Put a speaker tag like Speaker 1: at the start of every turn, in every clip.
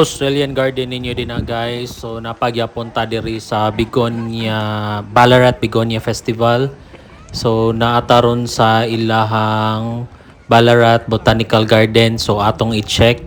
Speaker 1: Australian garden ninyo din na guys. So napagyapon ta diri sa Begonia Ballarat Begonia Festival. So naataron sa ilahang Ballarat Botanical Garden. So atong i-check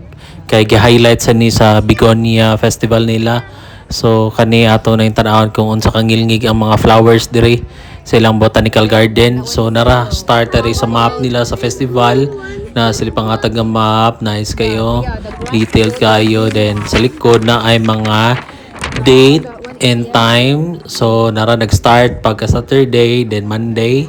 Speaker 1: kay gi-highlight sa ni sa Begonia Festival nila. So kani ato na yung tanawon kung unsa kangilngig ang mga flowers diri sa ilang botanical garden. So nara start diri sa map nila sa festival na sila pangatag nga map, nice kayo, detailed kayo. Then sa likod na ay mga date and time. So nara nag-start pagka Saturday, then Monday.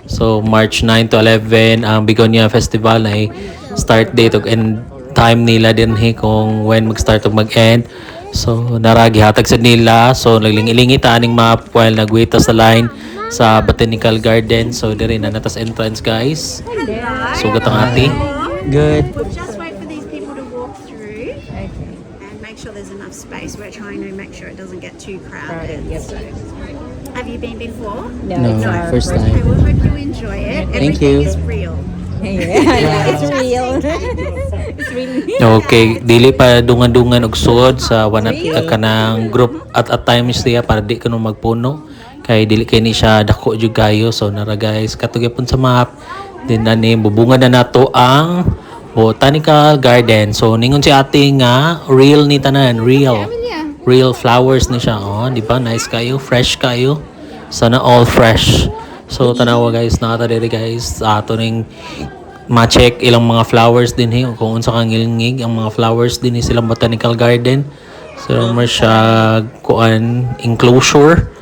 Speaker 1: So March 9 to 11 ang Begonia Festival ay start date ug end time nila din kung when mag-start ug mag-end. So naragi hatag sa nila. So naglingi-lingi ta aning map while nagwait sa line sa Botanical Garden. So diri na natas entrance guys. Sugat ang ati. Good.
Speaker 2: We'll just wait for these people to walk through and make sure there's enough space. We're trying to make sure it doesn't get too crowded. So, have you been before?
Speaker 1: No, first
Speaker 2: Okay,
Speaker 1: time.
Speaker 2: well, hope you enjoy it.
Speaker 1: Thank
Speaker 2: Everything
Speaker 1: you.
Speaker 2: is real.
Speaker 3: Yeah, it's real. It's really.
Speaker 1: Okay, dili pa dungan-dungan og suod sa one at kanang group at a time siya para di kuno magpuno. Kay dili kay ni siya dako jud kayo. So nara guys, katugyapon sa map. Then ani bubunga na nato ang Botanical Garden. So ningon si ate nga real ni tanan, real. Real flowers ni siya. Oh, di ba? Nice kayo, fresh kayo. Sana all fresh. So tanawa guys, nakata diri guys. Ato ning ma-check ilang mga flowers din kung unsa kang ngilngig ang mga flowers din silang botanical garden. So mo siya kuan enclosure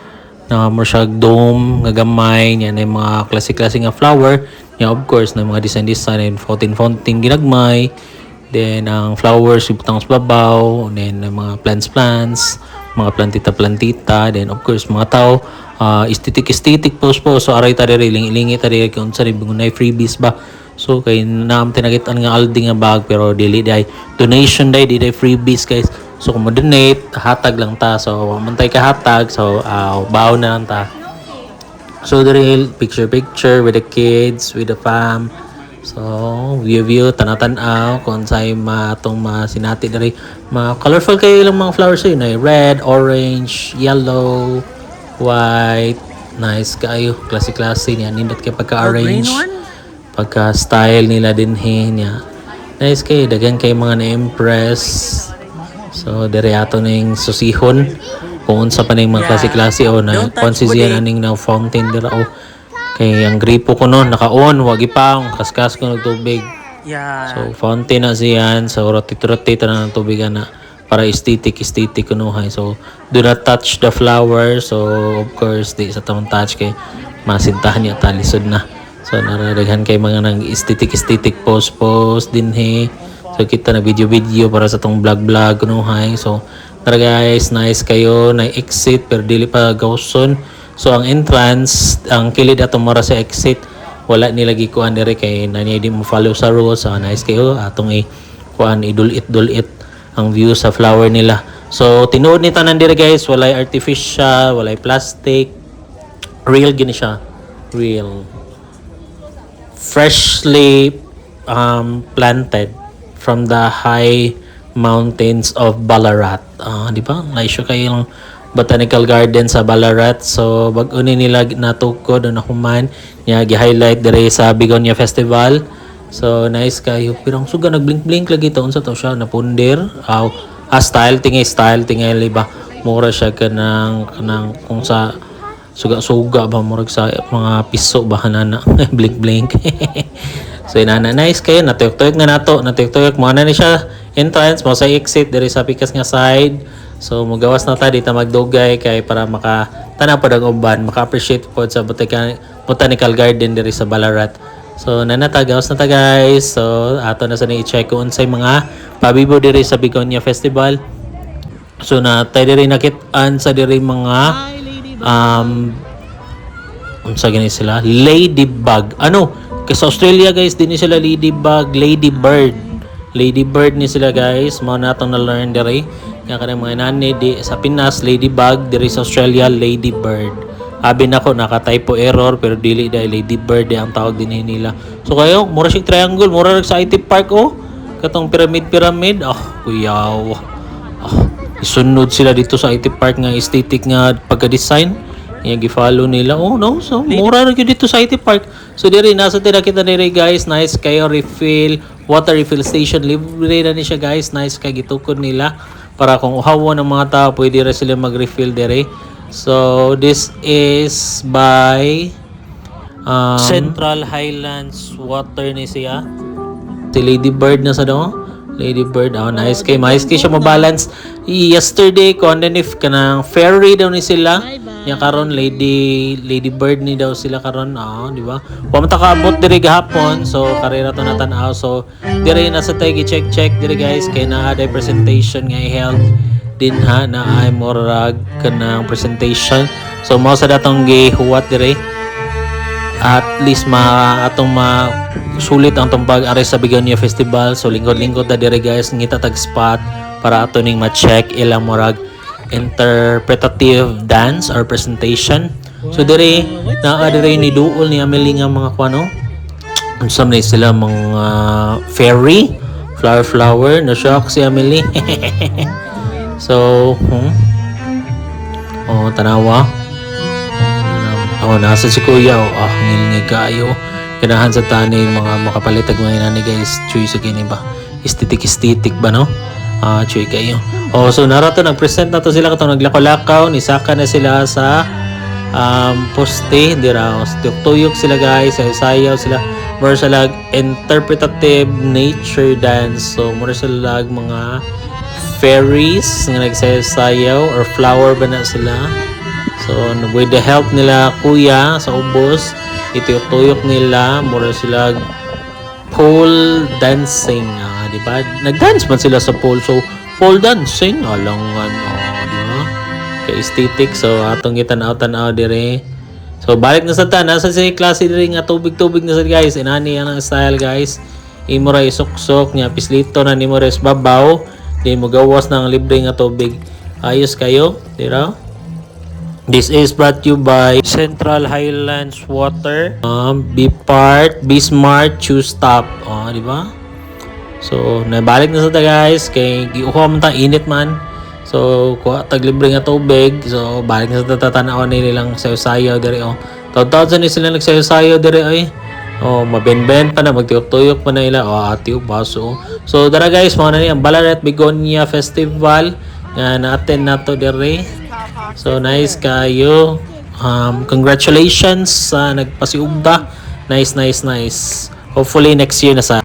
Speaker 1: na mo siya dome nga gamay niya na mga klase-klase nga flower niya, of course na mga design and fountain ginagmay. Then ang flowers ibutang sa babaw, then mga plants, mga plantita, then of course mga tao aesthetic post po. So aray ta diri lingi ta diri kung sa bingunay freebies ba. So kay naam tinagitan nga aldi nga bag pero dili day donation day di freebies guys. So kung mo donate hatag lang ta. So mantay ka hatag so bawo na lang ta. So diri picture with the kids, with the fam. So view tanatan-aw kung say matong masinati diri mga colorful kayo ilang mga flowers yun ay red, orange, yellow, white. Nice kayo, klase niya nindot kay pagka-arrange, pagka-style nila din niya. Nice kayo, dagan kay mga na-impress. So diri ato ning susihon kung unsa pa ning mga klase o na konsiziyan aning na fountain dira o kay ang gripo ko noon naka-on, wag ipang kaskas ko ng tubig.
Speaker 3: Yeah.
Speaker 1: So fountain na siyan, so rotate na ng tubig na para aesthetic kuno hay. So do not touch the flower. So of course di sa tamang touch kay masintahan niya talisod na. So naradaghan kay mga nang aesthetic post din So kita na video para sa tong vlog kuno hay. So tara guys, nice kayo na exit pero dili pa gawson. So ang entrance, ang kilid ato mora sa exit, wala nila gikuan dire kay nani di mo follow sa rules. So nice kayo atong kuan idulit ang view sa flower nila. So tinuod ni tanan dire guys, walay artificial, walay plastic. Real gini siya. Real. Freshly planted from the high mountains of Ballarat. Di ba? Laisyo kayo Botanical Garden sa Ballarat. So bag-o ni nila natukod o nakuman niya gi-highlight dire sa Begonia Festival. So nice kayo pirang suga nagblink lagi to unsa to siya napundir style tingay liba mura siya kanang kung sa suga ba murag sa mga piso ba hanana blink so inana nice kayo natuyok mo na ni siya entrance mo sa exit dire sa pikas nga side. So magawas na ta dito magdugay kay para makatanaw pa ang uban, maka-appreciate po sa Botanical Garden diri sa Ballarat. So nanatagawas na ta guys. So ato na sa i-check kung unsay mga pabibo diri sa Begonia Festival. So na tayo diri nakit-an sa diri mga unsa gani sila ladybug. Kay sa Australia guys din sila ladybug, ladybird ni sila guys. Mao na atong na-learn diri. Nga kanang mga nani di sa Pinas ladybug, diri sa Australia ladybird. Abi nako naka-typo error pero dili dai ladybird ang tawag din nila. So kayo mura sig triangle, mura sa IT Park katong pyramid. kuyaw. Isunod sila dito sa IT Park nga aesthetic nga pagka-design. Nga gi-follow nila. Oh no, so mura na gyud dito sa IT Park. So diri nasa tira kita diri guys, nice kayo refill, water refill station libre na ni siya guys. Nice kay gitukod nila para kung uhaw ng mga tao pwede ra sila mag-refill diri. So this is by Central Highlands Water ni siya. Si Lady Bird na sa do. Lady Bird, nice kay siya mabalance. Yesterday ko and then if kanang ferry daw ni sila. Nya karon Lady Bird ni daw sila karon, di ba? Wa man ta kaabot diri gahapon, so karera to natan-aw. So diri na sa tay check diri guys kay naa day presentation nga i-held din ha na ay morag kanang presentation. So mao sa datong gihuwat diri. At least atong sulit ang tumpag ari sa Bigonia Festival. So lingkod-lingkod na dire guys ngita tag spot para ato ning ma-check ilang morag interpretative dance or presentation. So dire naa dire ni duol ni Amelie nga mga kuano. Unsa man sila mga fairy, flower no shock si Amelie. So tanawa. Nasa si Kuya. Ngilingig kayo. Ganahan sa tani mga makapalitag mga inani guys. Chuy sa gini ba? Estetik ba no? Chuy kayo. So narato nag-present na to sila katong naglakaw-lakaw. Nisaka na sila sa poste. Dira. Tuyok sila guys. Sayaw sila. More sa lag interpretative nature dance. So more sa lag mga fairies nga nagsayaw or flower ba na sila. So, with the help nila kuya sa ubos, ituyok nila, mura sila pole dancing, di ba? Nag-dance man sila sa pole. So, pole dancing, alangan, di ba? Ka-aesthetic. So, atong gitanaw-tanaw dire. So, balik na sa ta. Nasa si klase dire nga tubig-tubig na sa guys. Inani ang style guys. Imura isuksok niya. Pislito na ni Mores babaw. Di mo gawas ng libre nga tubig. Ayos kayo, di ba? This is brought to you by Central Highlands Water, Be Smart, Choose Stop. Di ba? So, nabalik na sa ta guys. Kay giuha man ta, init man. So, kuha tag libre nga tubig. So, balik na sa ta, tatanaw nilang sayo-sayo dire. Taw-taw ni sila nagsayo-sayo dire ay. Mabenben pa na, magtuyok-tuyok pa na nila. Atiyok baso. So, dara guys, mga na ni ang Ballarat Bigonia Festival nga na-attend nato dire. So nice kayo. Congratulations sa nagpasiugda. Nice. Hopefully next year na sa